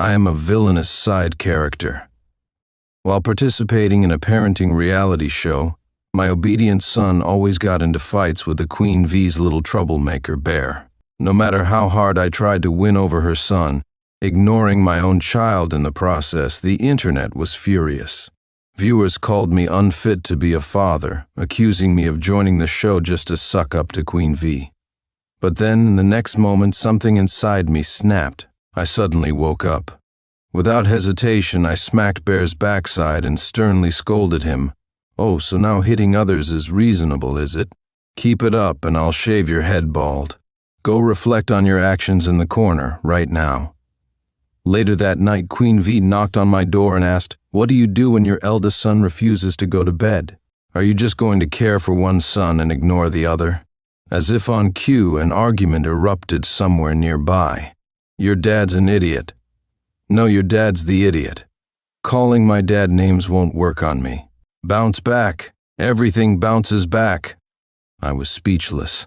I am a villainous side character. While participating in a parenting reality show, my obedient son always got into fights with the Queen V's little troublemaker, Bear. No matter how hard I tried to win over her son, ignoring my own child in the process, the internet was furious. Viewers called me unfit to be a father, accusing me of joining the show just to suck up to Queen V. But then, in the next moment, something inside me snapped. I suddenly woke up. Without hesitation, I smacked Bear's backside and sternly scolded him. "Oh, so now hitting others is reasonable, is it? Keep it up and I'll shave your head bald. Go reflect on your actions in the corner, right now." Later that night, Queen V knocked on my door and asked, "What do you do when your eldest son refuses to go to bed? Are you just going to care for one son and ignore the other?" As if on cue, an argument erupted somewhere nearby. "Your dad's an idiot." "No, your dad's the idiot. Calling my dad names won't work on me. Bounce back. Everything bounces back." I was speechless.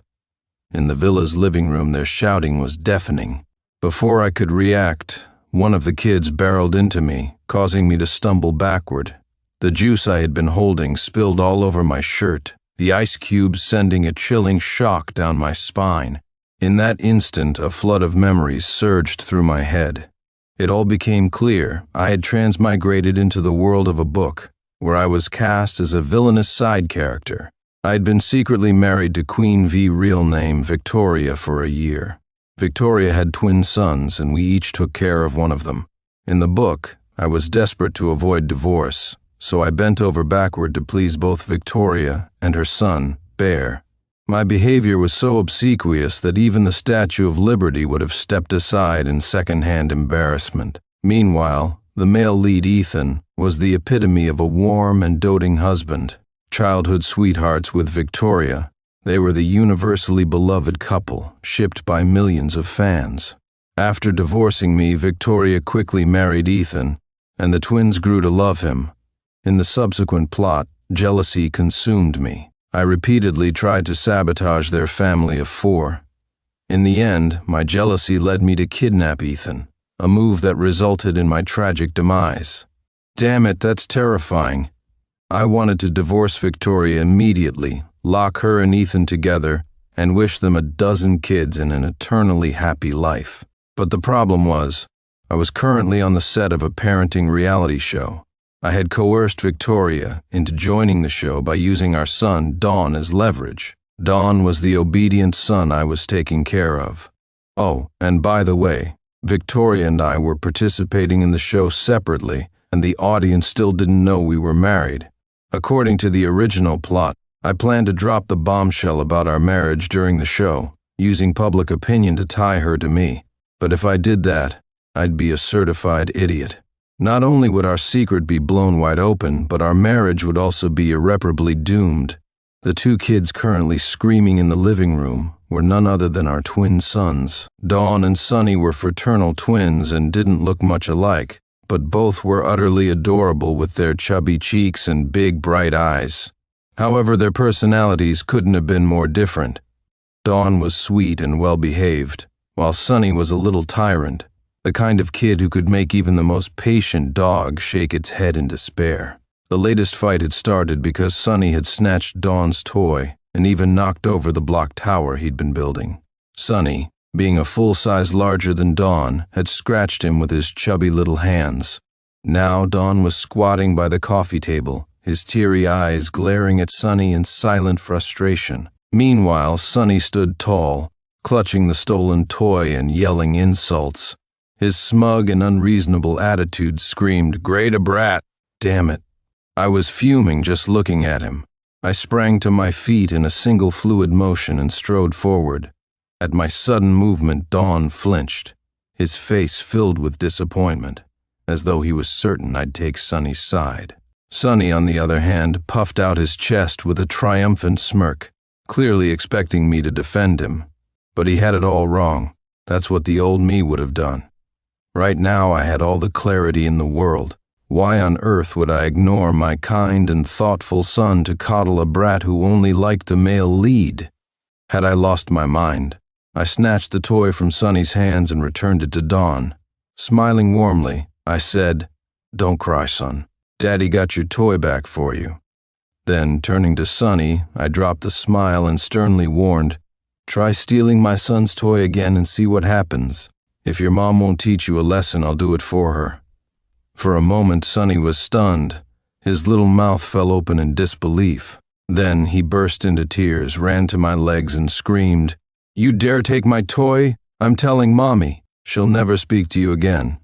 In the villa's living room, their shouting was deafening. Before I could react, one of the kids barreled into me, causing me to stumble backward. The juice I had been holding spilled all over my shirt, the ice cubes sending a chilling shock down my spine. In that instant, a flood of memories surged through my head. It all became clear. I had transmigrated into the world of a book, where I was cast as a villainous side character. I had been secretly married to Queen V, real name Victoria, for a year. Victoria had twin sons, and we each took care of one of them. In the book, I was desperate to avoid divorce, so I bent over backward to please both Victoria and her son, Bear. My behavior was so obsequious that even the Statue of Liberty would have stepped aside in second-hand embarrassment. Meanwhile, the male lead, Ethan, was the epitome of a warm and doting husband. Childhood sweethearts with Victoria, they were the universally beloved couple, shipped by millions of fans. After divorcing me, Victoria quickly married Ethan, and the twins grew to love him. In the subsequent plot, jealousy consumed me. I repeatedly tried to sabotage their family of 4. In the end, my jealousy led me to kidnap Ethan, a move that resulted in my tragic demise. Damn it, that's terrifying. I wanted to divorce Victoria immediately, lock her and Ethan together, and wish them a dozen kids and an eternally happy life. But the problem was, I was currently on the set of a parenting reality show. I had coerced Victoria into joining the show by using our son, Dawn, as leverage. Dawn was the obedient son I was taking care of. Oh, and by the way, Victoria and I were participating in the show separately, and the audience still didn't know we were married. According to the original plot, I planned to drop the bombshell about our marriage during the show, using public opinion to tie her to me. But if I did that, I'd be a certified idiot. Not only would our secret be blown wide open, but our marriage would also be irreparably doomed. The 2 kids currently screaming in the living room were none other than our twin sons. Dawn and Sunny were fraternal twins and didn't look much alike, but both were utterly adorable with their chubby cheeks and big bright eyes. However, their personalities couldn't have been more different. Dawn was sweet and well-behaved, while Sunny was a little tyrant, the kind of kid who could make even the most patient dog shake its head in despair. The latest fight had started because Sunny had snatched Dawn's toy and even knocked over the block tower he'd been building. Sunny, being a full size larger than Dawn, had scratched him with his chubby little hands. Now Dawn was squatting by the coffee table, his teary eyes glaring at Sunny in silent frustration. Meanwhile, Sunny stood tall, clutching the stolen toy and yelling insults. His smug and unreasonable attitude screamed, "Great a brat!" Damn it. I was fuming just looking at him. I sprang to my feet in a single fluid motion and strode forward. At my sudden movement, Dawn flinched, his face filled with disappointment, as though he was certain I'd take Sunny's side. Sunny, on the other hand, puffed out his chest with a triumphant smirk, clearly expecting me to defend him. But he had it all wrong. That's what the old me would have done. Right now I had all the clarity in the world. Why on earth would I ignore my kind and thoughtful son to coddle a brat who only liked the male lead? Had I lost my mind? I snatched the toy from Sunny's hands and returned it to Dawn. Smiling warmly, I said, "Don't cry, son. Daddy got your toy back for you." Then, turning to Sonny, I dropped the smile and sternly warned, "Try stealing my son's toy again and see what happens. If your mom won't teach you a lesson, I'll do it for her." For a moment, Sonny was stunned. His little mouth fell open in disbelief. Then he burst into tears, ran to my legs and screamed, "You dare take my toy? I'm telling Mommy. She'll never speak to you again."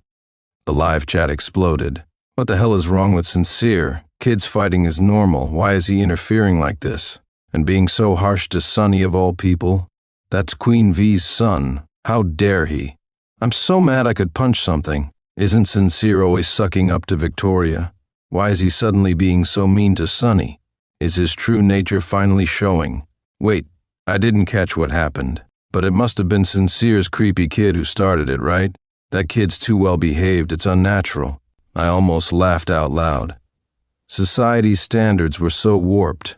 The live chat exploded. What the hell is wrong with Sincere? Kids fighting is normal. Why is he interfering like this? And being so harsh to Sonny of all people? That's Queen V's son. How dare he? I'm so mad I could punch something. Isn't Sincere always sucking up to Victoria? Why is he suddenly being so mean to Sonny? Is his true nature finally showing? Wait, I didn't catch what happened. But it must have been Sincere's creepy kid who started it, right? That kid's too well behaved, it's unnatural. I almost laughed out loud. Society's standards were so warped.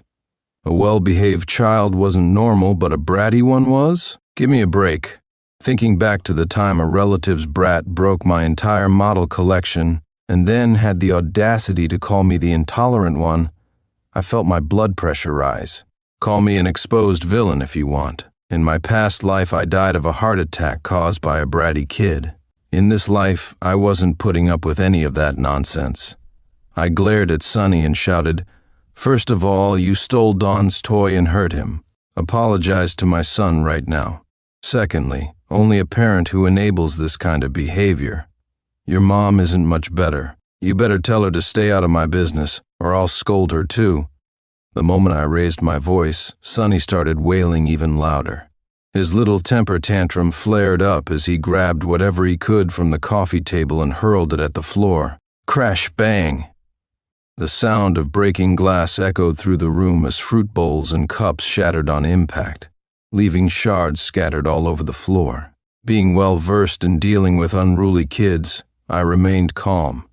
A well-behaved child wasn't normal, but a bratty one was? Give me a break. Thinking back to the time a relative's brat broke my entire model collection and then had the audacity to call me the intolerant one, I felt my blood pressure rise. Call me an exposed villain if you want. In my past life, I died of a heart attack caused by a bratty kid. In this life, I wasn't putting up with any of that nonsense. I glared at Sonny and shouted, "First of all, you stole Don's toy and hurt him. Apologize to my son right now. Secondly, only a parent who enables this kind of behavior. Your mom isn't much better. You better tell her to stay out of my business, or I'll scold her too." The moment I raised my voice, Sonny started wailing even louder. His little temper tantrum flared up as he grabbed whatever he could from the coffee table and hurled it at the floor. Crash bang! The sound of breaking glass echoed through the room as fruit bowls and cups shattered on impact, leaving shards scattered all over the floor. Being well versed in dealing with unruly kids, I remained calm.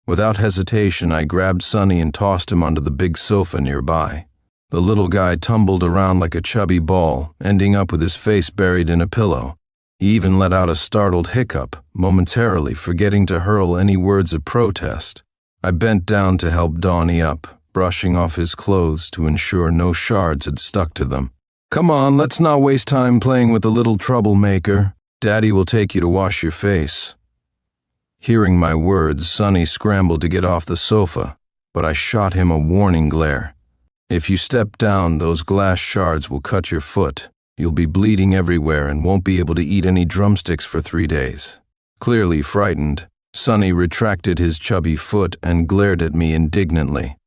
Without hesitation, I grabbed Sonny and tossed him onto the big sofa nearby. The little guy tumbled around like a chubby ball, ending up with his face buried in a pillow. He even let out a startled hiccup, momentarily forgetting to hurl any words of protest. I bent down to help Donnie up, brushing off his clothes to ensure no shards had stuck to them. "Come on, let's not waste time playing with the little troublemaker. Daddy will take you to wash your face." Hearing my words, Sonny scrambled to get off the sofa, but I shot him a warning glare. "If you step down, those glass shards will cut your foot. You'll be bleeding everywhere and won't be able to eat any drumsticks for 3 days. Clearly frightened, Sonny retracted his chubby foot and glared at me indignantly.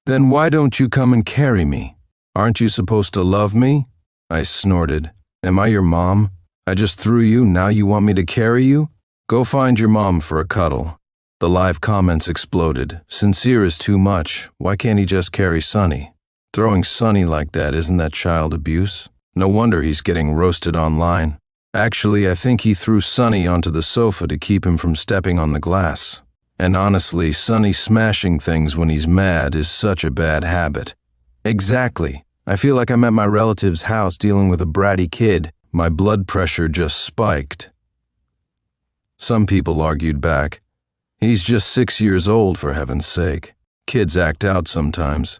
"Then why don't you come and carry me? Aren't you supposed to love me?" I snorted. "Am I your mom? I just threw you, now you want me to carry you? Go find your mom for a cuddle." The live comments exploded. "Sincere is too much. Why can't he just carry Sonny? Throwing Sonny like that, isn't that child abuse? No wonder he's getting roasted online. Actually, I think he threw Sonny onto the sofa to keep him from stepping on the glass. And honestly, Sonny smashing things when he's mad is such a bad habit." "Exactly. I feel like I'm at my relative's house dealing with a bratty kid." My blood pressure just spiked. Some people argued back, "He's just 6 years old, for heaven's sake. Kids act out sometimes.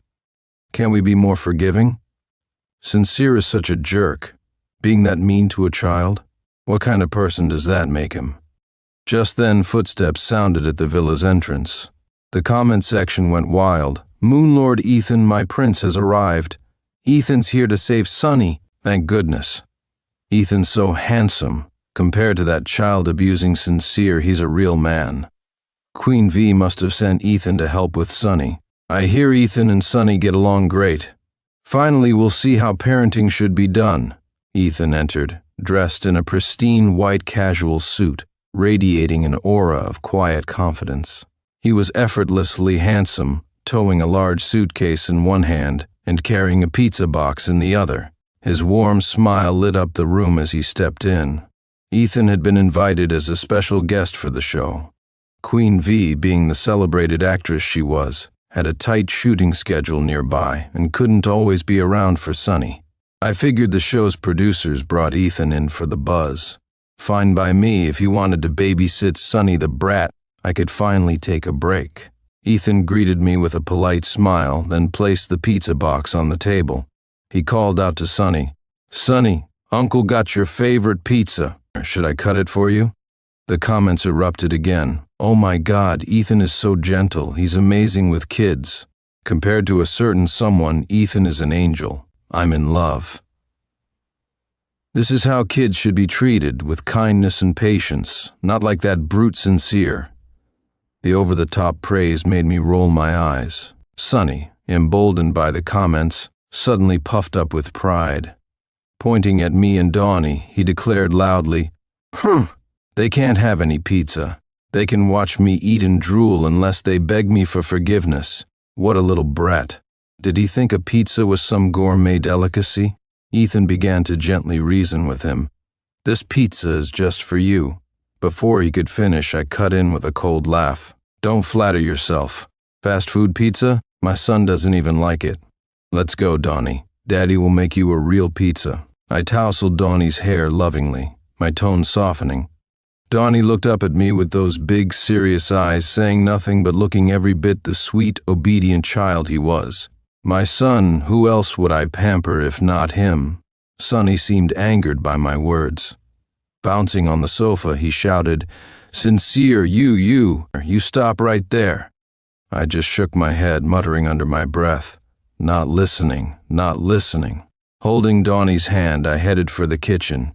Can't we be more forgiving? Sincere is such a jerk. Being that mean to a child? What kind of person does that make him?" Just then, footsteps sounded at the villa's entrance. The comment section went wild. "Moonlord Ethan, my prince, has arrived. Ethan's here to save Sonny. Thank goodness. Ethan's so handsome. Compared to that child-abusing Sincere, he's a real man. Queen V must have sent Ethan to help with Sonny. I hear Ethan and Sonny get along great. Finally, we'll see how parenting should be done." Ethan entered, dressed in a pristine white casual suit, radiating an aura of quiet confidence. He was effortlessly handsome, towing a large suitcase in one hand and carrying a pizza box in the other. His warm smile lit up the room as he stepped in. Ethan had been invited as a special guest for the show. Queen V, being the celebrated actress she was, had a tight shooting schedule nearby and couldn't always be around for Sonny. I figured the show's producers brought Ethan in for the buzz. Fine by me. If you wanted to babysit Sonny the brat, I could finally take a break. Ethan greeted me with a polite smile, then placed the pizza box on the table. He called out to Sonny, "Sonny, Uncle got your favorite pizza. Should I cut it for you?" The comments erupted again. "Oh my God, Ethan is so gentle. He's amazing with kids. Compared to a certain someone, Ethan is an angel. I'm in love." This is how kids should be treated, with kindness and patience, not like that brute Sincere. The over-the-top praise made me roll my eyes. Sonny, emboldened by the comments, suddenly puffed up with pride. Pointing at me and Donnie, he declared loudly, "They can't have any pizza. They can watch me eat and drool unless they beg me for forgiveness." What a little brat. Did he think a pizza was some gourmet delicacy? Ethan began to gently reason with him. "This pizza is just for you." Before he could finish, I cut in with a cold laugh. "Don't flatter yourself. Fast food pizza? My son doesn't even like it. Let's go, Donnie. Daddy will make you a real pizza." I tousled Donnie's hair lovingly, my tone softening. Donnie looked up at me with those big, serious eyes, saying nothing but looking every bit the sweet, obedient child he was. My son, who else would I pamper if not him? Sonny seemed angered by my words. Bouncing on the sofa, he shouted, "Sincere, you stop right there." I just shook my head, muttering under my breath, Not listening. Holding Donnie's hand, I headed for the kitchen.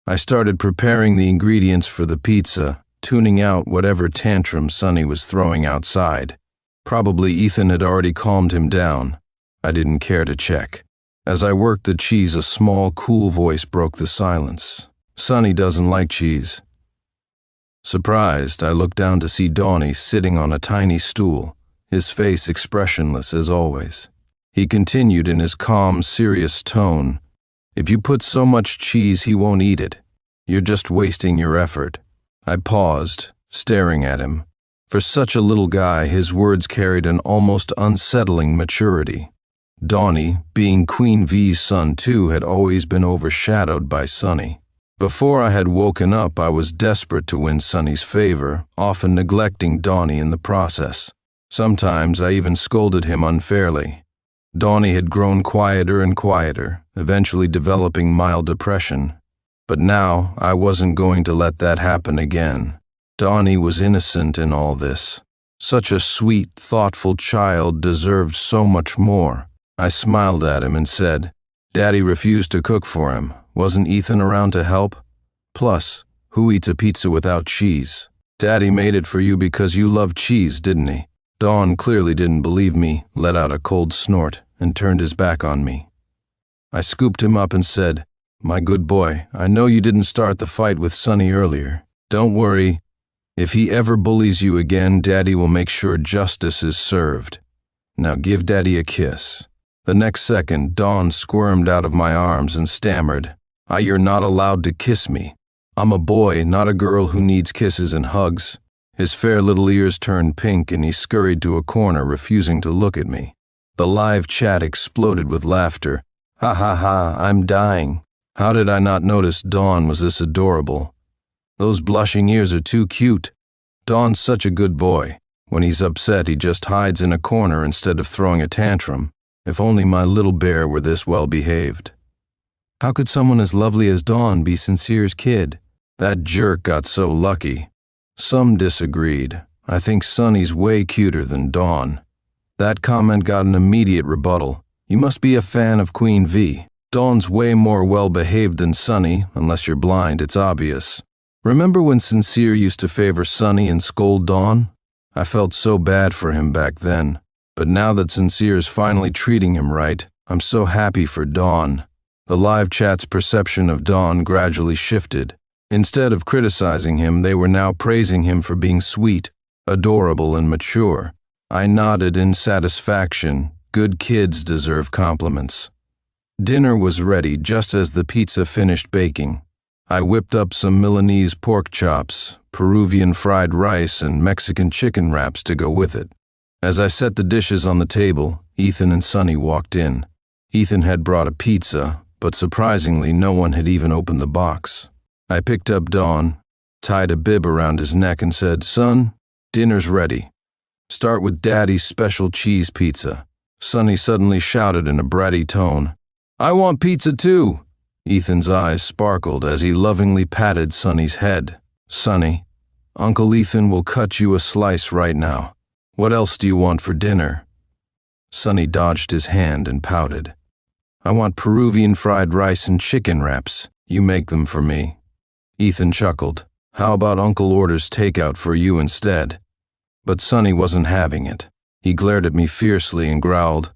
I started preparing the ingredients for the pizza, tuning out whatever tantrum Sonny was throwing outside. Probably Ethan had already calmed him down. I didn't care to check. As I worked the cheese, a small, cool voice broke the silence. "Sonny doesn't like cheese." Surprised, I looked down to see Donnie sitting on a tiny stool, his face expressionless as always. He continued in his calm, serious tone, "If you put so much cheese, he won't eat it. You're just wasting your effort." I paused, staring at him. For such a little guy, his words carried an almost unsettling maturity. Donnie, being Queen V's son too, had always been overshadowed by Sonny. Before I had woken up, I was desperate to win Sonny's favor, often neglecting Donnie in the process. Sometimes I even scolded him unfairly. Donnie had grown quieter and quieter, eventually developing mild depression. But now I wasn't going to let that happen again. Donnie was innocent in all this. Such a sweet, thoughtful child deserved so much more. I smiled at him and said, "Daddy refused to cook for him. Wasn't Ethan around to help? Plus, who eats a pizza without cheese? Daddy made it for you because you love cheese, didn't he?" Don clearly didn't believe me, let out a cold snort, and turned his back on me. I scooped him up and said, "My good boy, I know you didn't start the fight with Sonny earlier. Don't worry. If he ever bullies you again, Daddy will make sure justice is served. Now give Daddy a kiss." The next second, Don squirmed out of my arms and stammered, "You're not allowed to kiss me. I'm a boy, not a girl who needs kisses and hugs." His fair little ears turned pink and he scurried to a corner, refusing to look at me. The live chat exploded with laughter. "Ha ha ha, I'm dying. How did I not notice Dawn was this adorable? Those blushing ears are too cute. Dawn's such a good boy. When he's upset, he just hides in a corner instead of throwing a tantrum. If only my little bear were this well behaved." How could someone as lovely as Dawn be Sincere's kid? That jerk got so lucky. Some disagreed. I think Sonny's way cuter than Dawn. That comment got an immediate rebuttal. "You must be a fan of Queen V. Dawn's way more well-behaved than Sonny, unless you're blind, it's obvious. Remember when Sincere used to favor Sonny and scold Dawn? I felt so bad for him back then. But now that Sincere's finally treating him right, I'm so happy for Dawn." The live chat's perception of Dawn gradually shifted. Instead of criticizing him, they were now praising him for being sweet, adorable, and mature. I nodded in satisfaction. Good kids deserve compliments. Dinner was ready just as the pizza finished baking. I whipped up some Milanese pork chops, Peruvian fried rice, and Mexican chicken wraps to go with it. As I set the dishes on the table, Ethan and Sonny walked in. Ethan had brought a pizza, but surprisingly no one had even opened the box. I picked up Don, tied a bib around his neck and said, "Son, dinner's ready. Start with Daddy's special cheese pizza." Sonny suddenly shouted in a bratty tone, "I want pizza too." Ethan's eyes sparkled as he lovingly patted Sonny's head. "Sonny, Uncle Ethan will cut you a slice right now. What else do you want for dinner?" Sonny dodged his hand and pouted. "I want Peruvian fried rice and chicken wraps. You make them for me." Ethan chuckled. "How about Uncle orders takeout for you instead?" But Sonny wasn't having it. He glared at me fiercely and growled,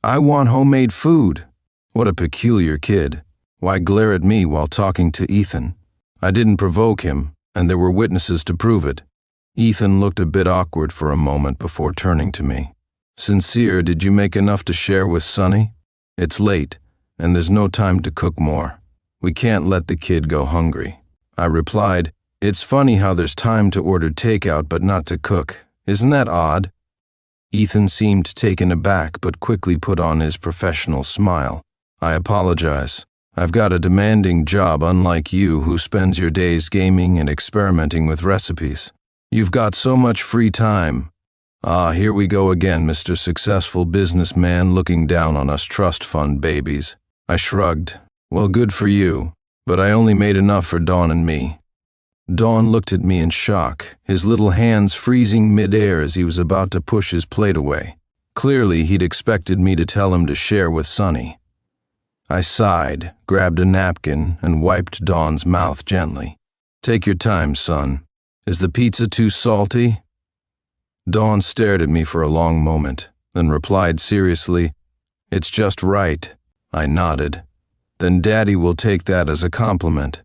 "I want homemade food." What a peculiar kid. Why glare at me while talking to Ethan? I didn't provoke him, and there were witnesses to prove it. Ethan looked a bit awkward for a moment before turning to me. "Sincere, did you make enough to share with Sonny? It's late, and there's no time to cook more. We can't let the kid go hungry." I replied, "It's funny how there's time to order takeout but not to cook. Isn't that odd?" Ethan seemed taken aback but quickly put on his professional smile. "I apologize. I've got a demanding job unlike you who spends your days gaming and experimenting with recipes. You've got so much free time. Ah, here we go again, Mr. Successful Businessman looking down on us trust fund babies." I shrugged. "Well, good for you, but I only made enough for Dawn and me." Dawn looked at me in shock, his little hands freezing mid-air as he was about to push his plate away. Clearly, he'd expected me to tell him to share with Sonny. I sighed, grabbed a napkin, and wiped Dawn's mouth gently. "Take your time, son. Is the pizza too salty?" Dawn stared at me for a long moment, then replied seriously, "It's just right." I nodded. "Then Daddy will take that as a compliment."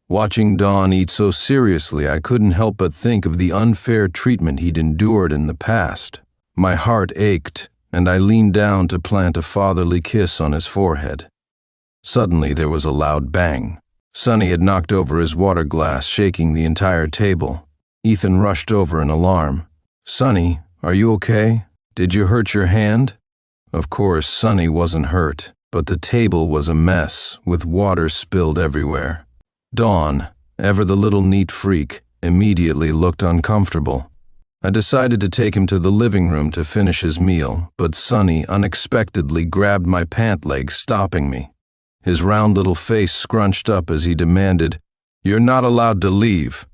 Watching Dawn eat so seriously, I couldn't help but think of the unfair treatment he'd endured in the past. My heart ached, and I leaned down to plant a fatherly kiss on his forehead. Suddenly there was a loud bang. Sonny had knocked over his water glass, shaking the entire table. Ethan rushed over in alarm. "Sonny, are you okay? Did you hurt your hand?" Of course, Sonny wasn't hurt, but the table was a mess, with water spilled everywhere. Dawn, ever the little neat freak, immediately looked uncomfortable. I decided to take him to the living room to finish his meal, but Sonny unexpectedly grabbed my pant leg, stopping me. His round little face scrunched up as he demanded, "You're not allowed to leave."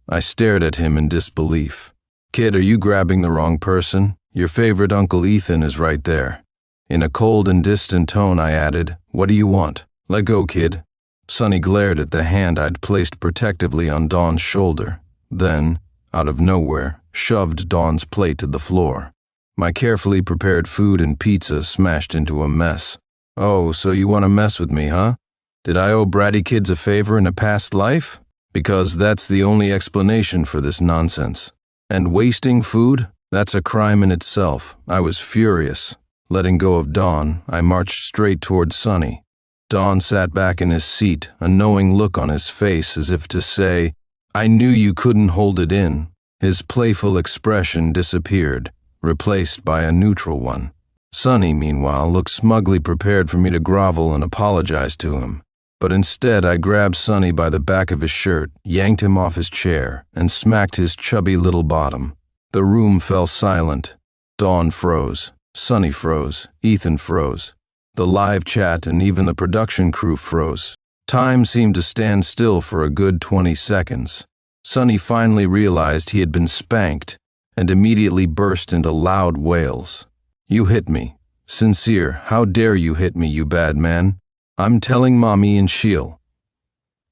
I stared at him in disbelief. "Kid, are you grabbing the wrong person? Your favorite Uncle Ethan is right there." In a cold and distant tone, I added, "What do you want? Let go, kid." Sonny glared at the hand I'd placed protectively on Dawn's shoulder, then, out of nowhere, shoved Dawn's plate to the floor. My carefully prepared food and pizza smashed into a mess. "Oh, so you want to mess with me, huh? Did I owe bratty kids a favor in a past life? Because that's the only explanation for this nonsense. And wasting food? That's a crime in itself." I was furious. Letting go of Dawn, I marched straight toward Sonny. Dawn sat back in his seat, a knowing look on his face as if to say, "I knew you couldn't hold it in." His playful expression disappeared, replaced by a neutral one. Sonny, meanwhile, looked smugly prepared for me to grovel and apologize to him. But instead, I grabbed Sonny by the back of his shirt, yanked him off his chair, and smacked his chubby little bottom. The room fell silent. Dawn froze. Sonny froze. Ethan froze. The live chat and even the production crew froze. Time seemed to stand still for a good 20 seconds. Sonny finally realized he had been spanked and immediately burst into loud wails. "You hit me. Sincere, how dare you hit me, you bad man? I'm telling Mommy and she'll."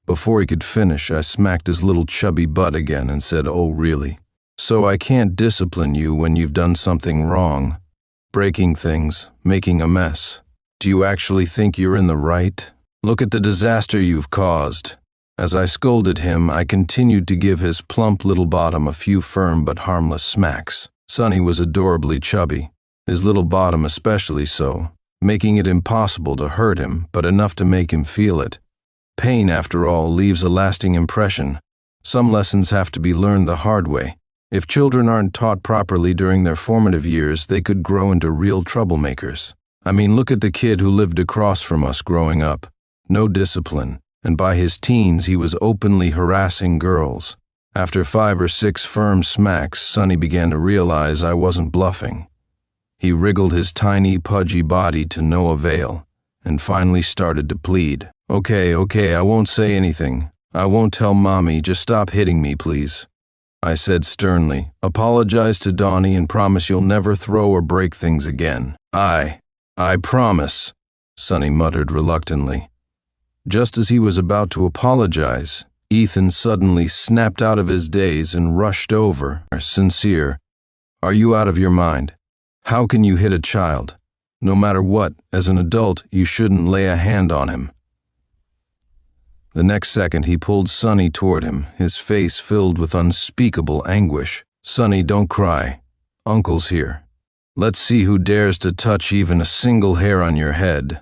Before he could finish, I smacked his little chubby butt again and said, "Oh, really? So I can't discipline you when you've done something wrong? Breaking things, making a mess. Do you actually think you're in the right? Look at the disaster you've caused." As I scolded him, I continued to give his plump little bottom a few firm but harmless smacks. Sonny was adorably chubby, his little bottom especially so, making it impossible to hurt him, but enough to make him feel it. Pain, after all, leaves a lasting impression. Some lessons have to be learned the hard way. If children aren't taught properly during their formative years, they could grow into real troublemakers. I mean, look at the kid who lived across from us growing up. No discipline, and by his teens he was openly harassing girls. After 5 or 6 firm smacks, Sonny began to realize I wasn't bluffing. He wriggled his tiny, pudgy body to no avail, and finally started to plead. Okay, I won't say anything. I won't tell Mommy, just stop hitting me, please. I said sternly, apologize to Donnie and promise you'll never throw or break things again. I promise, Sonny muttered reluctantly. Just as he was about to apologize, Ethan suddenly snapped out of his daze and rushed over. Sincere, are you out of your mind? How can you hit a child? No matter what, as an adult, you shouldn't lay a hand on him. The next second he pulled Sonny toward him, his face filled with unspeakable anguish. Sonny, don't cry. Uncle's here. Let's see who dares to touch even a single hair on your head.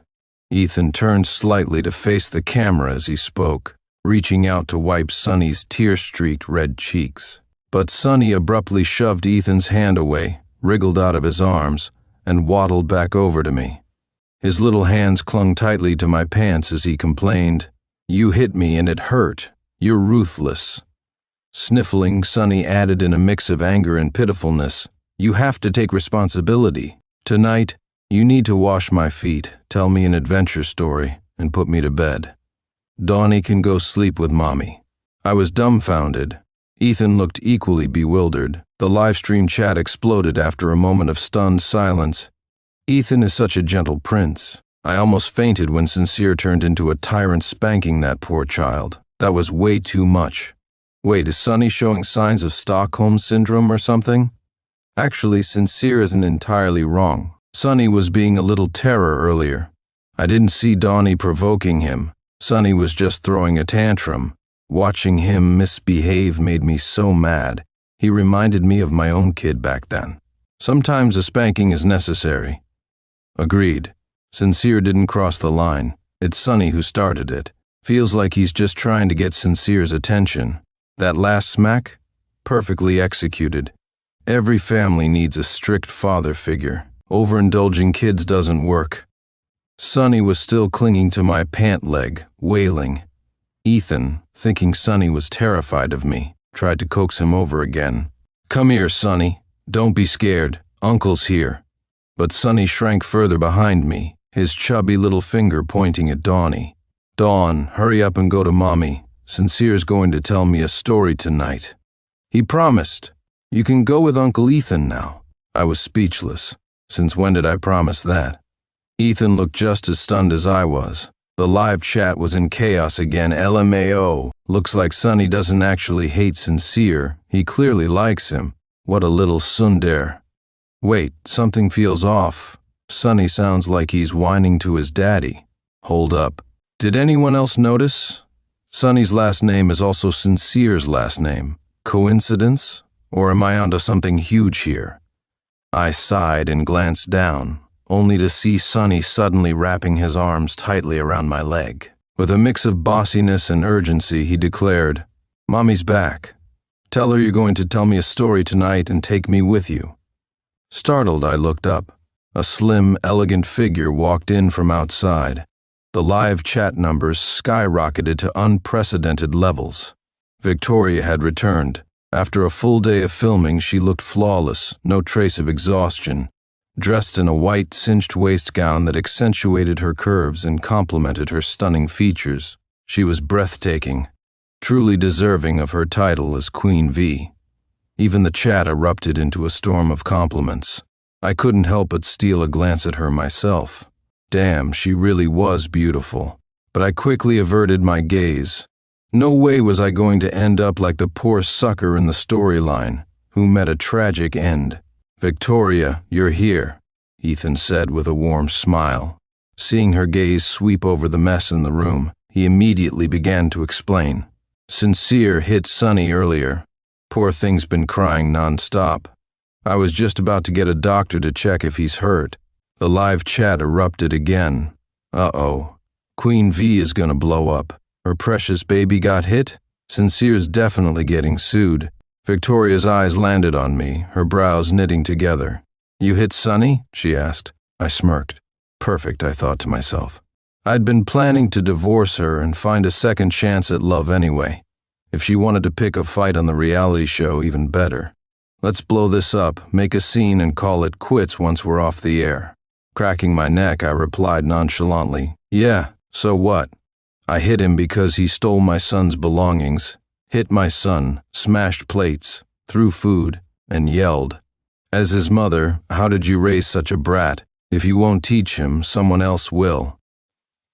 Ethan turned slightly to face the camera as he spoke, reaching out to wipe Sonny's tear-streaked red cheeks. But Sonny abruptly shoved Ethan's hand away, wriggled out of his arms, and waddled back over to me. His little hands clung tightly to my pants as he complained, "You hit me and it hurt. You're ruthless." Sniffling, Sonny added in a mix of anger and pitifulness, "You have to take responsibility. Tonight, you need to wash my feet, tell me an adventure story, and put me to bed. Donnie can go sleep with Mommy." I was dumbfounded. Ethan looked equally bewildered. The livestream chat exploded after a moment of stunned silence. Ethan is such a gentle prince. I almost fainted when Sincere turned into a tyrant spanking that poor child. That was way too much. Wait, is Sonny showing signs of Stockholm Syndrome or something? Actually, Sincere isn't entirely wrong. Sonny was being a little terror earlier. I didn't see Donnie provoking him. Sonny was just throwing a tantrum. Watching him misbehave made me so mad. He reminded me of my own kid back then. Sometimes a spanking is necessary. Agreed. Sincere didn't cross the line. It's Sonny who started it. Feels like he's just trying to get Sincere's attention. That last smack? Perfectly executed. Every family needs a strict father figure. Overindulging kids doesn't work. Sonny was still clinging to my pant leg, wailing. Ethan, thinking Sonny was terrified of me, tried to coax him over again. "Come here, Sonny. Don't be scared. Uncle's here." But Sonny shrank further behind me, his chubby little finger pointing at Donnie. "Dawn, hurry up and go to Mommy. Sincere's going to tell me a story tonight." He promised. "You can go with Uncle Ethan now." I was speechless. Since when did I promise that? Ethan looked just as stunned as I was. The live chat was in chaos again. LMAO. Looks like Sonny doesn't actually hate Sincere. He clearly likes him. What a little tsundere. Wait, something feels off. Sonny sounds like he's whining to his daddy. Hold up. Did anyone else notice? Sonny's last name is also Sincere's last name. Coincidence? Or am I onto something huge here? I sighed and glanced down, only to see Sonny suddenly wrapping his arms tightly around my leg. With a mix of bossiness and urgency, he declared, "Mommy's back. Tell her you're going to tell me a story tonight and take me with you." Startled, I looked up. A slim, elegant figure walked in from outside. The live chat numbers skyrocketed to unprecedented levels. Victoria had returned. After a full day of filming, she looked flawless, no trace of exhaustion, dressed in a white, cinched waist gown that accentuated her curves and complemented her stunning features. She was breathtaking, truly deserving of her title as Queen V. Even the chat erupted into a storm of compliments. I couldn't help but steal a glance at her myself. Damn, she really was beautiful. But I quickly averted my gaze. No way was I going to end up like the poor sucker in the storyline, who met a tragic end. "Victoria, you're here," Ethan said with a warm smile. Seeing her gaze sweep over the mess in the room, he immediately began to explain. "Sincere hit Sonny earlier. Poor thing's been crying non-stop. I was just about to get a doctor to check if he's hurt." The live chat erupted again. Uh-oh. Queen V is gonna blow up. Her precious baby got hit? Sincere's definitely getting sued. Victoria's eyes landed on me, her brows knitting together. "You hit Sonny?" she asked. I smirked. Perfect, I thought to myself. I'd been planning to divorce her and find a second chance at love anyway. If she wanted to pick a fight on the reality show, even better. Let's blow this up, make a scene, and call it quits once we're off the air. Cracking my neck, I replied nonchalantly, "Yeah, so what?" I hit him because he stole my son's belongings, hit my son, smashed plates, threw food, and yelled. As his mother, how did you raise such a brat? If you won't teach him, someone else will.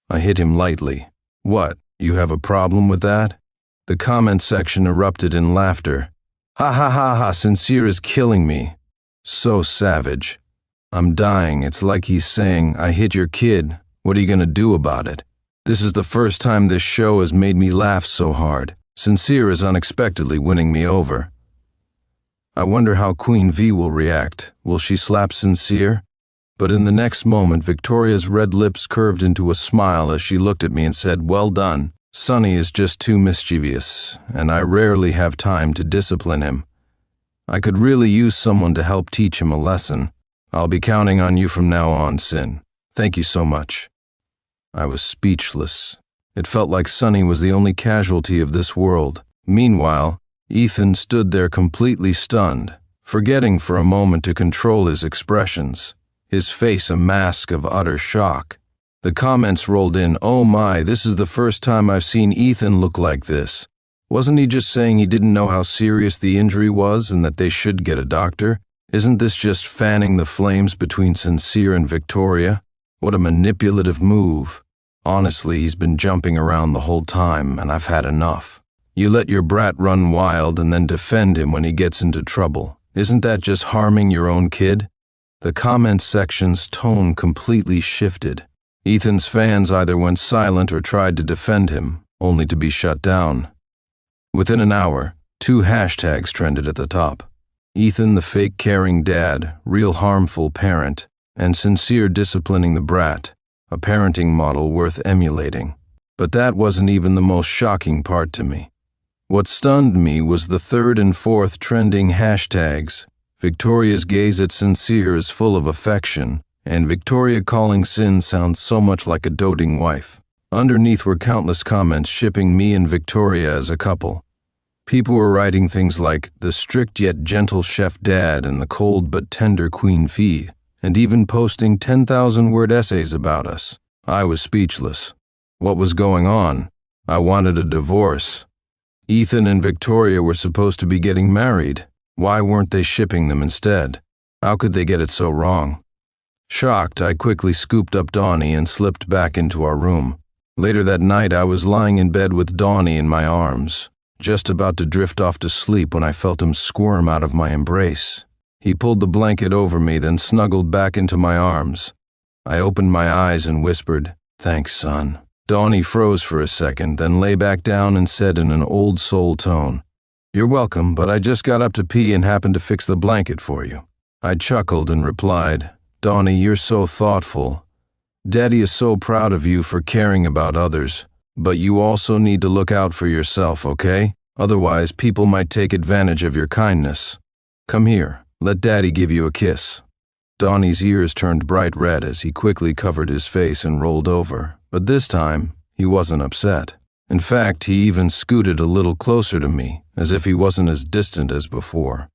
I hit him lightly. What, you have a problem with that? The comment section erupted in laughter. Ha ha ha ha, Sincere is killing me. So savage. I'm dying. It's like he's saying, I hit your kid. What are you gonna do about it? This is the first time this show has made me laugh so hard. Sincere is unexpectedly winning me over. I wonder how Queen V will react. Will she slap Sincere? But in the next moment, Victoria's red lips curved into a smile as she looked at me and said, "Well done. Sonny is just too mischievous, and I rarely have time to discipline him. I could really use someone to help teach him a lesson. I'll be counting on you from now on, Sin. Thank you so much." I was speechless. It felt like Sonny was the only casualty of this world. Meanwhile, Ethan stood there completely stunned, forgetting for a moment to control his expressions, his face a mask of utter shock. The comments rolled in, "Oh my, this is the first time I've seen Ethan look like this. Wasn't he just saying he didn't know how serious the injury was and that they should get a doctor? Isn't this just fanning the flames between Sincere and Victoria? What a manipulative move. Honestly, he's been jumping around the whole time, and I've had enough. You let your brat run wild and then defend him when he gets into trouble. Isn't that just harming your own kid?" The comments section's tone completely shifted. Ethan's fans either went silent or tried to defend him, only to be shut down. Within an hour, 2 hashtags trended at the top. Ethan the fake caring dad, real harmful parent, and Sincere disciplining the brat, a parenting model worth emulating. But that wasn't even the most shocking part to me. What stunned me was the 3rd and 4th trending hashtags. Victoria's gaze at Sincere is full of affection, and Victoria calling Sin sounds so much like a doting wife. Underneath were countless comments shipping me and Victoria as a couple. People were writing things like, "the strict yet gentle chef dad and the cold but tender Queen Fee," and even posting 10,000-word essays about us. I was speechless. What was going on? I wanted a divorce. Ethan and Victoria were supposed to be getting married. Why weren't they shipping them instead? How could they get it so wrong? Shocked, I quickly scooped up Donnie and slipped back into our room. Later that night, I was lying in bed with Donnie in my arms, just about to drift off to sleep when I felt him squirm out of my embrace. He pulled the blanket over me, then snuggled back into my arms. I opened my eyes and whispered, "Thanks, son." Donnie froze for a second, then lay back down and said in an old soul tone, "You're welcome, but I just got up to pee and happened to fix the blanket for you." I chuckled and replied, "Donnie, you're so thoughtful. Daddy is so proud of you for caring about others, but you also need to look out for yourself, okay? Otherwise, people might take advantage of your kindness. Come here, let Daddy give you a kiss." Donnie's ears turned bright red as he quickly covered his face and rolled over, but this time, he wasn't upset. In fact, he even scooted a little closer to me, as if he wasn't as distant as before.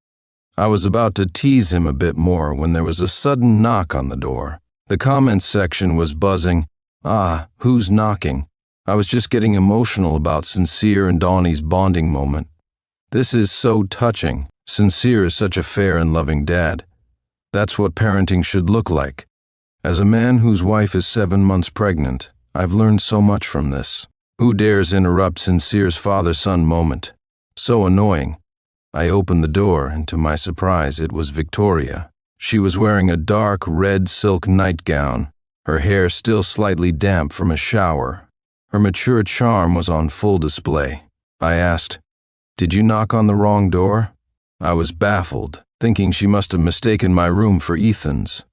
I was about to tease him a bit more when there was a sudden knock on the door. The comments section was buzzing, "Ah, who's knocking?" I was just getting emotional about Sincere and Donnie's bonding moment. This is so touching. Sincere is such a fair and loving dad. That's what parenting should look like. As a man whose wife is 7 months pregnant, I've learned so much from this. Who dares interrupt Sincere's father-son moment? So annoying. I opened the door, and to my surprise, it was Victoria. She was wearing a dark red silk nightgown, her hair still slightly damp from a shower. Her mature charm was on full display. I asked, "Did you knock on the wrong door?" I was baffled, thinking she must have mistaken my room for Ethan's.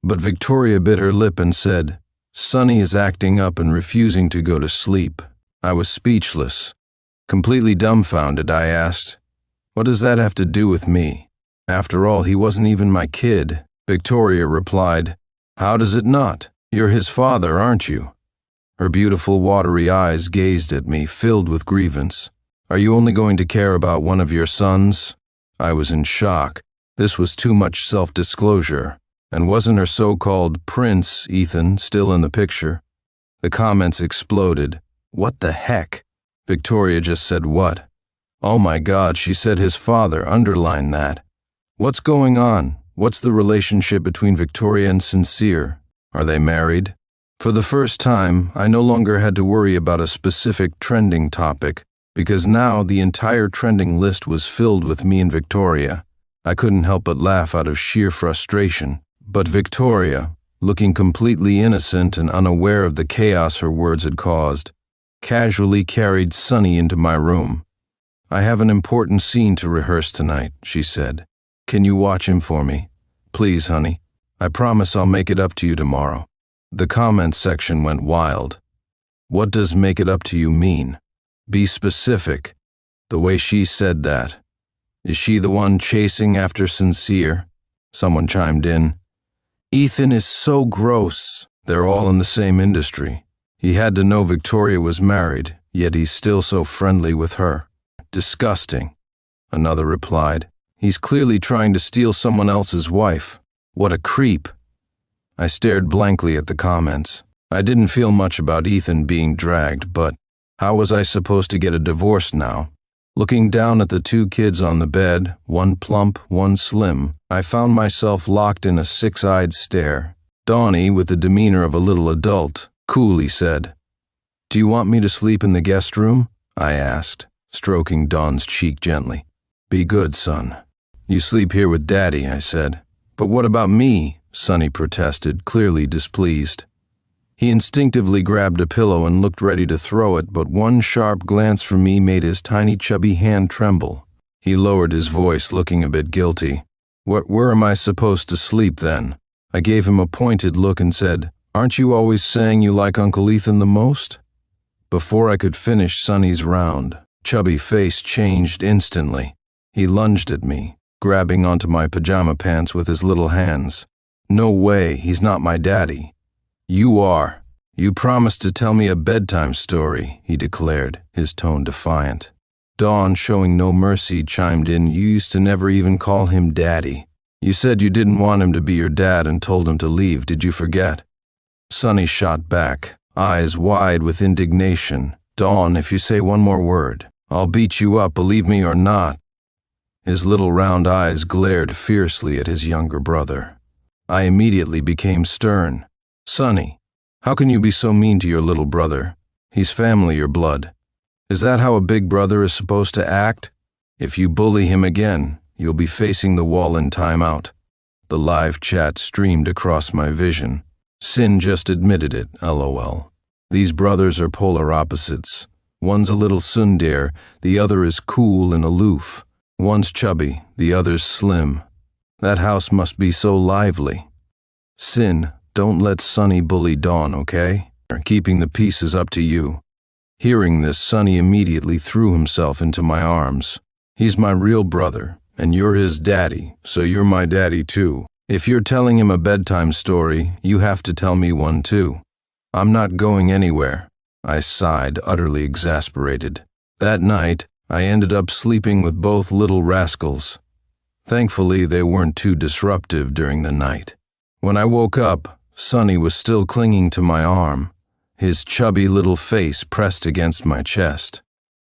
But Victoria bit her lip and said, "Sonny is acting up and refusing to go to sleep." I was speechless. Completely dumbfounded, I asked, "What does that have to do with me? After all, he wasn't even my kid." Victoria replied, "How does it not? You're his father, aren't you?" Her beautiful watery eyes gazed at me, filled with grievance. Are you only going to care about one of your sons? I was in shock. This was too much self-disclosure. And wasn't her so-called prince, Ethan, still in the picture? The comments exploded. What the heck? Victoria just said what? Oh my God, she said his father, underline that. What's going on? What's the relationship between Victoria and Sincere? Are they married? For the first time, I no longer had to worry about a specific trending topic, because now the entire trending list was filled with me and Victoria. I couldn't help but laugh out of sheer frustration. But Victoria, looking completely innocent and unaware of the chaos her words had caused, casually carried Sunny into my room. I have an important scene to rehearse tonight, she said. Can you watch him for me? Please, honey. I promise I'll make it up to you tomorrow. The comments section went wild. What does make it up to you mean? Be specific. The way she said that. Is she the one chasing after Sincere? Someone chimed in. Ethan is so gross. They're all in the same industry. He had to know Victoria was married, yet he's still so friendly with her. Disgusting. Another replied. He's clearly trying to steal someone else's wife. What a creep. I stared blankly at the comments. I didn't feel much about Ethan being dragged, but how was I supposed to get a divorce now? Looking down at the two kids on the bed, one plump, one slim, I found myself locked in a six-eyed stare. Donnie, with the demeanor of a little adult, coolly said, Do you want me to sleep in the guest room? I asked, stroking Don's cheek gently. Be good, son. You sleep here with Daddy, I said. But what about me? Sonny protested, clearly displeased. He instinctively grabbed a pillow and looked ready to throw it, but one sharp glance from me made his tiny chubby hand tremble. He lowered his voice, looking a bit guilty. Where am I supposed to sleep then? I gave him a pointed look and said, Aren't you always saying you like Uncle Ethan the most? Before I could finish Sonny's round, chubby face changed instantly. He lunged at me, grabbing onto my pajama pants with his little hands. No way, he's not my daddy. You are. You promised to tell me a bedtime story, he declared, his tone defiant. Dawn, showing no mercy, chimed in, You used to never even call him Daddy. You said you didn't want him to be your dad and told him to leave, did you forget? Sonny shot back, eyes wide with indignation. Dawn, if you say one more word, I'll beat you up, believe me or not. His little round eyes glared fiercely at his younger brother. I immediately became stern. Sonny, how can you be so mean to your little brother? He's family or blood. Is that how a big brother is supposed to act? If you bully him again, you'll be facing the wall in timeout. The live chat streamed across my vision. Sin just admitted it, LOL. These brothers are polar opposites. One's a little tsundere, the other is cool and aloof. One's chubby, the other's slim. That house must be so lively. Sin, don't let Sonny bully Dawn, okay? Keeping the pieces up to you. Hearing this, Sonny immediately threw himself into my arms. He's my real brother, and you're his daddy, so you're my daddy too. If you're telling him a bedtime story, you have to tell me one too. I'm not going anywhere. I sighed, utterly exasperated. That night, I ended up sleeping with both little rascals. Thankfully, they weren't too disruptive during the night. When I woke up, Sonny was still clinging to my arm, his chubby little face pressed against my chest.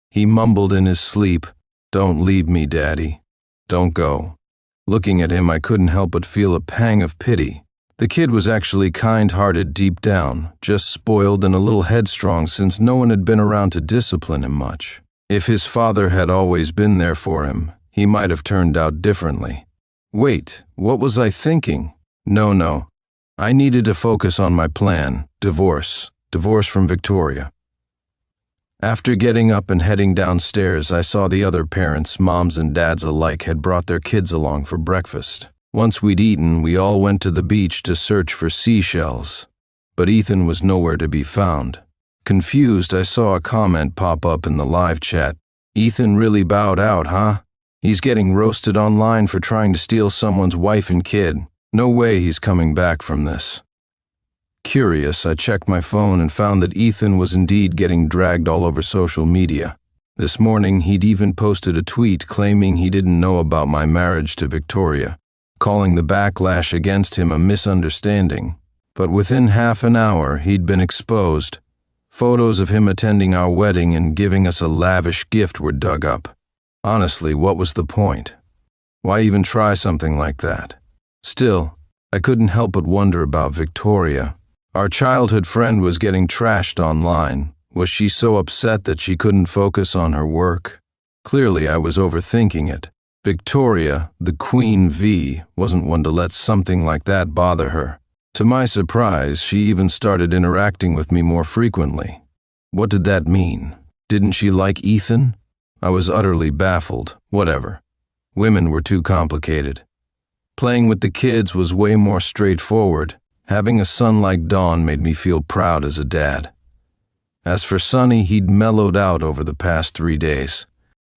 He mumbled in his sleep, Don't leave me, Daddy. Don't go. Looking at him, I couldn't help but feel a pang of pity. The kid was actually kind-hearted deep down, just spoiled and a little headstrong since no one had been around to discipline him much. If his father had always been there for him, he might have turned out differently. Wait, what was I thinking? No. I needed to focus on my plan, divorce from Victoria. After getting up and heading downstairs, I saw the other parents, moms and dads alike, had brought their kids along for breakfast. Once we'd eaten, we all went to the beach to search for seashells, but Ethan was nowhere to be found. Confused, I saw a comment pop up in the live chat. Ethan really bowed out, huh? He's getting roasted online for trying to steal someone's wife and kid. No way he's coming back from this. Curious, I checked my phone and found that Ethan was indeed getting dragged all over social media. This morning, he'd even posted a tweet claiming he didn't know about my marriage to Victoria, calling the backlash against him a misunderstanding. But within half an hour, he'd been exposed. Photos of him attending our wedding and giving us a lavish gift were dug up. Honestly, what was the point? Why even try something like that? Still, I couldn't help but wonder about Victoria. Our childhood friend was getting trashed online. Was she so upset that she couldn't focus on her work? Clearly, I was overthinking it. Victoria, the Queen V, wasn't one to let something like that bother her. To my surprise, she even started interacting with me more frequently. What did that mean? Didn't she like Ethan? I was utterly baffled. Whatever. Women were too complicated. Playing with the kids was way more straightforward. Having a son like Dawn made me feel proud as a dad. As for Sonny, he'd mellowed out over the past 3 days.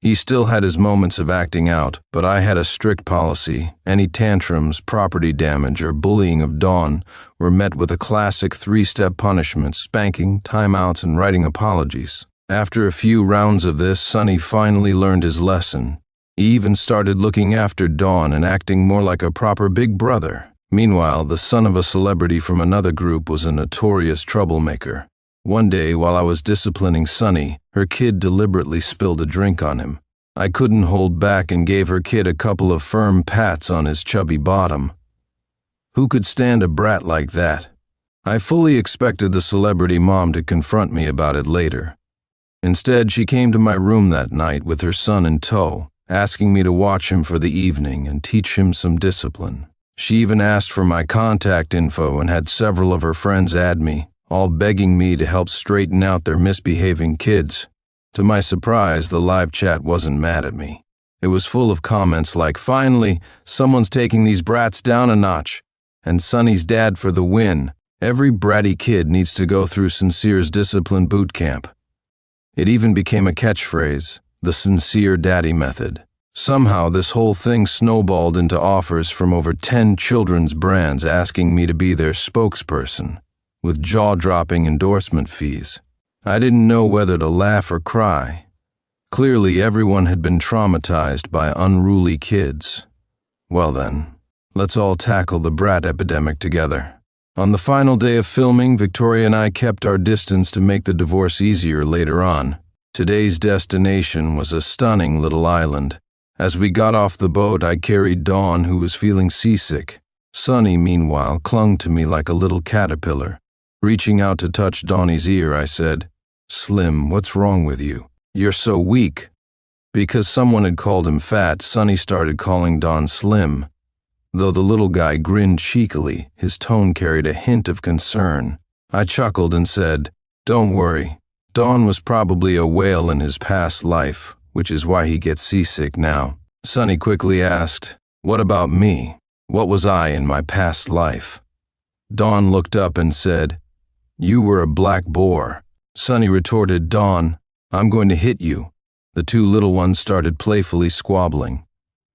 He still had his moments of acting out, but I had a strict policy. Any tantrums, property damage, or bullying of Dawn were met with a classic 3-step punishment: spanking, timeouts, and writing apologies. After a few rounds of this, Sonny finally learned his lesson. He even started looking after Dawn and acting more like a proper big brother. Meanwhile, the son of a celebrity from another group was a notorious troublemaker. One day, while I was disciplining Sonny, her kid deliberately spilled a drink on him. I couldn't hold back and gave her kid a couple of firm pats on his chubby bottom. Who could stand a brat like that? I fully expected the celebrity mom to confront me about it later. Instead, she came to my room that night with her son in tow, asking me to watch him for the evening and teach him some discipline. She even asked for my contact info and had several of her friends add me, all begging me to help straighten out their misbehaving kids. To my surprise, the live chat wasn't mad at me. It was full of comments like, "Finally, someone's taking these brats down a notch," and "Sonny's dad for the win. Every bratty kid needs to go through Sincere's discipline boot camp." It even became a catchphrase, the Sincere Daddy method. Somehow, this whole thing snowballed into offers from over 10 children's brands asking me to be their spokesperson, with jaw-dropping endorsement fees. I didn't know whether to laugh or cry. Clearly, everyone had been traumatized by unruly kids. Well then, let's all tackle the brat epidemic together. On the final day of filming, Victoria and I kept our distance to make the divorce easier later on. Today's destination was a stunning little island. As we got off the boat, I carried Dawn, who was feeling seasick. Sonny, meanwhile, clung to me like a little caterpillar. Reaching out to touch Donnie's ear, I said, "Slim, what's wrong with you? You're so weak." Because someone had called him fat, Sonny started calling Dawn Slim. Though the little guy grinned cheekily, his tone carried a hint of concern. I chuckled and said, "Don't worry. Dawn was probably a whale in his past life, which is why he gets seasick now." Sonny quickly asked, "What about me? What was I in my past life?" Dawn looked up and said, "You were a black boar." Sonny retorted, "Dawn, I'm going to hit you." The two little ones started playfully squabbling.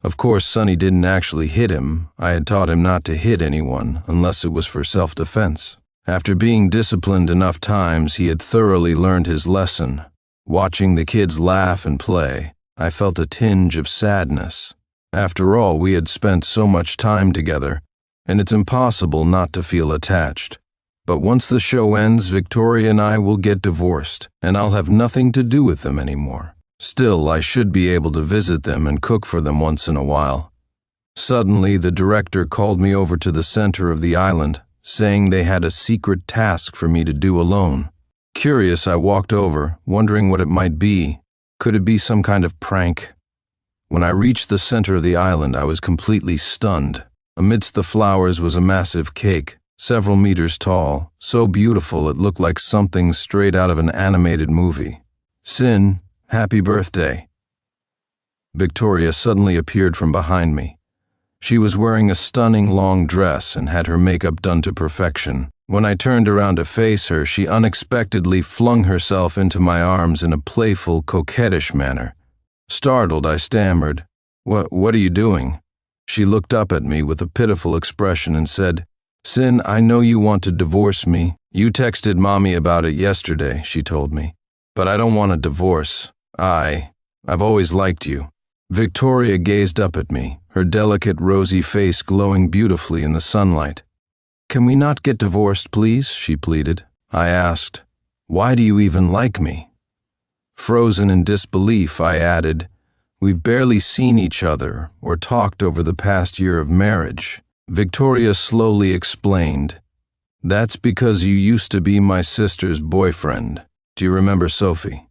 Of course, Sonny didn't actually hit him. I had taught him not to hit anyone unless it was for self-defense. After being disciplined enough times, he had thoroughly learned his lesson. Watching the kids laugh and play, I felt a tinge of sadness. After all, we had spent so much time together, and it's impossible not to feel attached. But once the show ends, Victoria and I will get divorced, and I'll have nothing to do with them anymore. Still, I should be able to visit them and cook for them once in a while. Suddenly, the director called me over to the center of the island, saying they had a secret task for me to do alone. Curious, I walked over, wondering what it might be. Could it be some kind of prank? When I reached the center of the island, I was completely stunned. Amidst the flowers was a massive cake, several meters tall, so beautiful it looked like something straight out of an animated movie. "Sin, happy birthday." Victoria suddenly appeared from behind me. She was wearing a stunning long dress and had her makeup done to perfection. When I turned around to face her, she unexpectedly flung herself into my arms in a playful, coquettish manner. Startled, I stammered, What are you doing?" She looked up at me with a pitiful expression and said, Sin, I know you want to divorce me. You texted Mommy about it yesterday, she told me. But I don't want a divorce. I've always liked you. Victoria gazed up at me, her delicate rosy face glowing beautifully in the sunlight. Can we not get divorced, please? She pleaded. I asked, why do you even like me? Frozen in disbelief, I added, we've barely seen each other or talked over the past year of marriage. Victoria slowly explained, that's because you used to be my sister's boyfriend. Do you remember Sophie?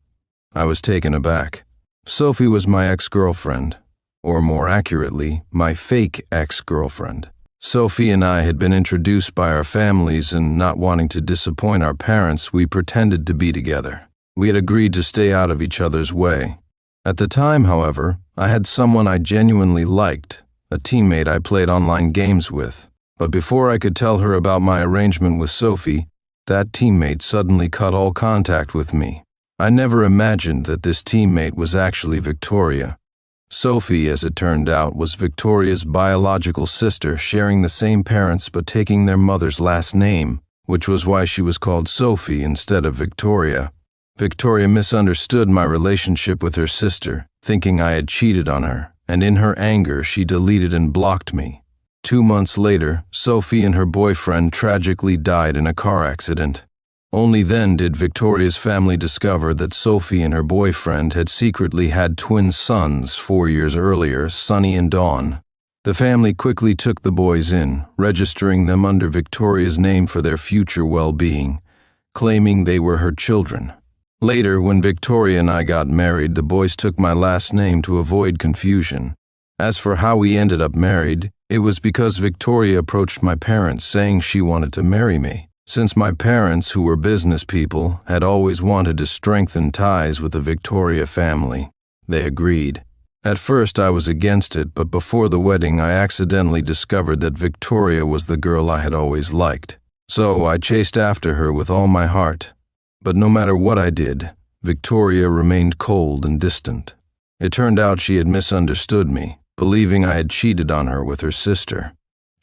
I was taken aback. Sophie was my ex-girlfriend, or more accurately, my fake ex-girlfriend. Sophie and I had been introduced by our families, and not wanting to disappoint our parents, we pretended to be together. We had agreed to stay out of each other's way. At the time, however, I had someone I genuinely liked, a teammate I played online games with. But before I could tell her about my arrangement with Sophie, that teammate suddenly cut all contact with me. I never imagined that this teammate was actually Victoria. Sophie, as it turned out, was Victoria's biological sister, sharing the same parents but taking their mother's last name, which was why she was called Sophie instead of Victoria. Victoria misunderstood my relationship with her sister, thinking I had cheated on her, and in her anger she deleted and blocked me. 2 months later, Sophie and her boyfriend tragically died in a car accident. Only then did Victoria's family discover that Sophie and her boyfriend had secretly had twin sons 4 years earlier, Sunny and Dawn. The family quickly took the boys in, registering them under Victoria's name for their future well-being, claiming they were her children. Later, when Victoria and I got married, the boys took my last name to avoid confusion. As for how we ended up married, it was because Victoria approached my parents saying she wanted to marry me. Since my parents, who were business people, had always wanted to strengthen ties with the Victoria family, they agreed. At first I was against it, but before the wedding I accidentally discovered that Victoria was the girl I had always liked. So I chased after her with all my heart. But no matter what I did, Victoria remained cold and distant. It turned out she had misunderstood me, believing I had cheated on her with her sister.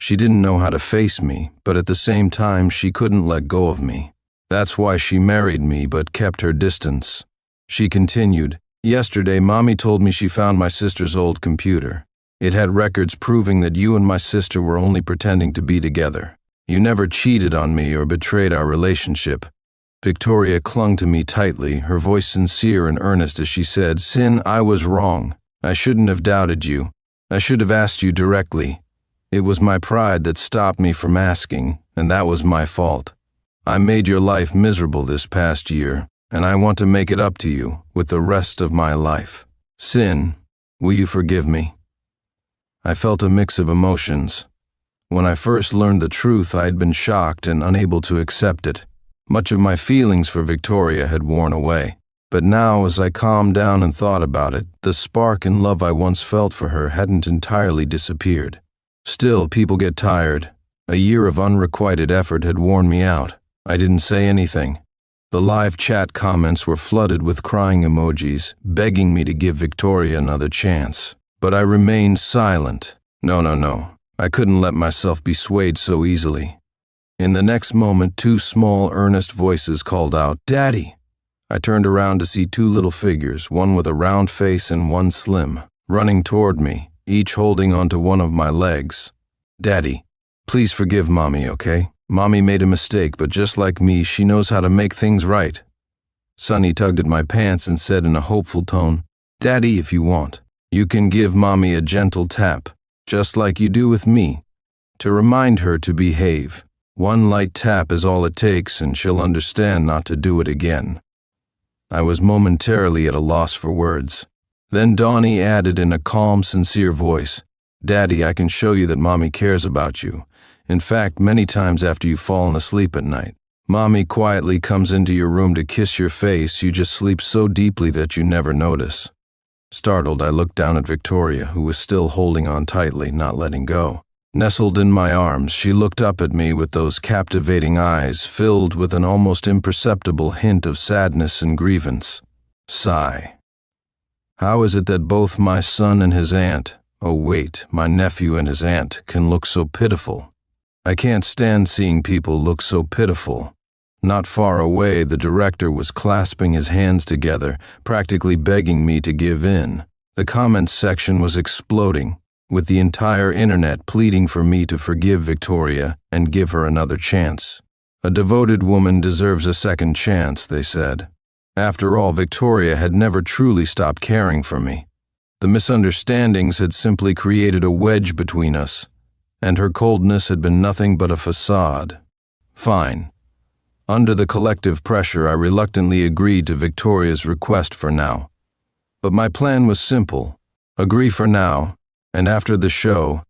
She didn't know how to face me, but at the same time she couldn't let go of me. That's why she married me but kept her distance. She continued, yesterday Mommy told me she found my sister's old computer. It had records proving that you and my sister were only pretending to be together. You never cheated on me or betrayed our relationship. Victoria clung to me tightly, her voice sincere and earnest as she said, Sin, I was wrong. I shouldn't have doubted you. I should have asked you directly. It was my pride that stopped me from asking, and that was my fault. I made your life miserable this past year, and I want to make it up to you with the rest of my life. Sin, will you forgive me? I felt a mix of emotions. When I first learned the truth, I had been shocked and unable to accept it. Much of my feelings for Victoria had worn away. But now, as I calmed down and thought about it, the spark and love I once felt for her hadn't entirely disappeared. Still, people get tired. A year of unrequited effort had worn me out. I didn't say anything. The live chat comments were flooded with crying emojis, begging me to give Victoria another chance. But I remained silent. No. I couldn't let myself be swayed so easily. In the next moment, 2 small, earnest voices called out, Daddy! I turned around to see 2 little figures, one with a round face and one slim, running toward me, each holding onto one of my legs. Daddy, please forgive Mommy, okay? Mommy made a mistake, but just like me, she knows how to make things right. Sunny tugged at my pants and said in a hopeful tone, Daddy, if you want, you can give Mommy a gentle tap, just like you do with me, to remind her to behave. One light tap is all it takes, and she'll understand not to do it again. I was momentarily at a loss for words. Then Donnie added in a calm, sincere voice, Daddy, I can show you that Mommy cares about you. In fact, many times after you've fallen asleep at night, Mommy quietly comes into your room to kiss your face. You just sleep so deeply that you never notice. Startled, I looked down at Victoria, who was still holding on tightly, not letting go. Nestled in my arms, she looked up at me with those captivating eyes filled with an almost imperceptible hint of sadness and grievance. Sigh. How is it that both my son and his aunt, oh wait, my nephew and his aunt, can look so pitiful? I can't stand seeing people look so pitiful. Not far away, the director was clasping his hands together, practically begging me to give in. The comments section was exploding, with the entire internet pleading for me to forgive Victoria and give her another chance. A devoted woman deserves a second chance, they said. After all, Victoria had never truly stopped caring for me. The misunderstandings had simply created a wedge between us, and her coldness had been nothing but a facade. Fine. Under the collective pressure, I reluctantly agreed to Victoria's request for now. But my plan was simple. Agree for now, and after the show,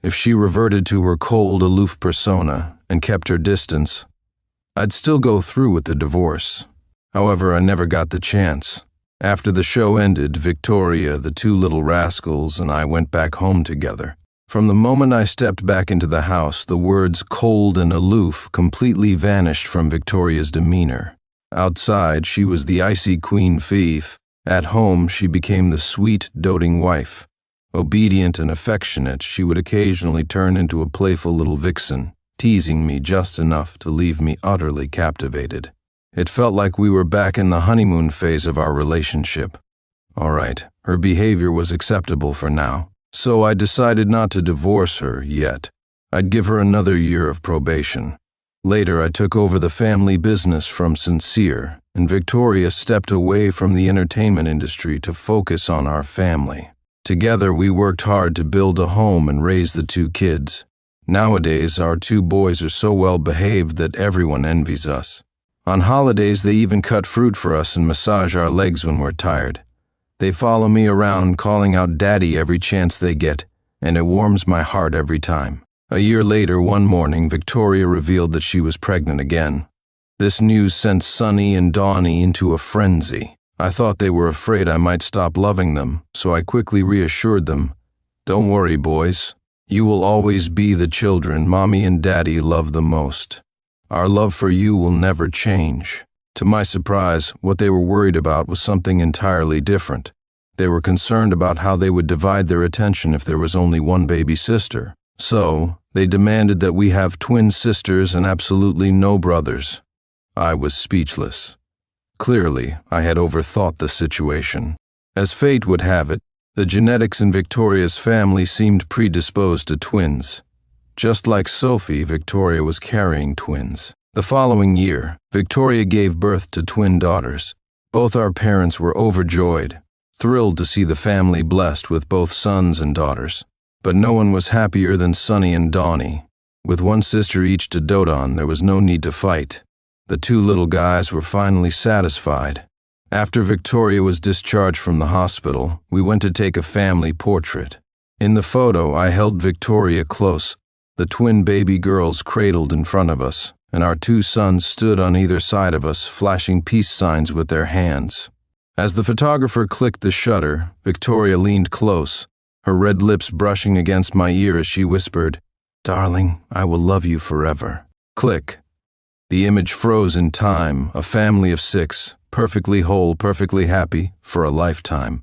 if she reverted to her cold, aloof persona and kept her distance, I'd still go through with the divorce. However, I never got the chance. After the show ended, Victoria, the two little rascals, and I went back home together. From the moment I stepped back into the house, the words cold and aloof completely vanished from Victoria's demeanor. Outside, she was the icy queen thief. At home, she became the sweet, doting wife. Obedient and affectionate, she would occasionally turn into a playful little vixen, teasing me just enough to leave me utterly captivated. It felt like we were back in the honeymoon phase of our relationship. All right, her behavior was acceptable for now. So I decided not to divorce her yet. I'd give her another year of probation. Later, I took over the family business from Sincere, and Victoria stepped away from the entertainment industry to focus on our family. Together, we worked hard to build a home and raise the two kids. Nowadays, our two boys are so well behaved that everyone envies us. On holidays, they even cut fruit for us and massage our legs when we're tired. They follow me around, calling out Daddy every chance they get, and it warms my heart every time. A year later, one morning, Victoria revealed that she was pregnant again. This news sent Sunny and Donnie into a frenzy. I thought they were afraid I might stop loving them, so I quickly reassured them, "Don't worry, boys. You will always be the children Mommy and Daddy love the most. Our love for you will never change." To my surprise, what they were worried about was something entirely different. They were concerned about how they would divide their attention if there was only one baby sister. So, they demanded that we have twin sisters and absolutely no brothers. I was speechless. Clearly, I had overthought the situation. As fate would have it, the genetics in Victoria's family seemed predisposed to twins. Just like Sophie, Victoria was carrying twins. The following year, Victoria gave birth to twin daughters. Both our parents were overjoyed, thrilled to see the family blessed with both sons and daughters. But no one was happier than Sunny and Donnie. With one sister each to dote on, there was no need to fight. The two little guys were finally satisfied. After Victoria was discharged from the hospital, we went to take a family portrait. In the photo, I held Victoria close, the twin baby girls cradled in front of us, and our two sons stood on either side of us, flashing peace signs with their hands. As the photographer clicked the shutter, Victoria leaned close, her red lips brushing against my ear as she whispered, "Darling, I will love you forever." Click. The image froze in time, a family of 6, perfectly whole, perfectly happy, for a lifetime.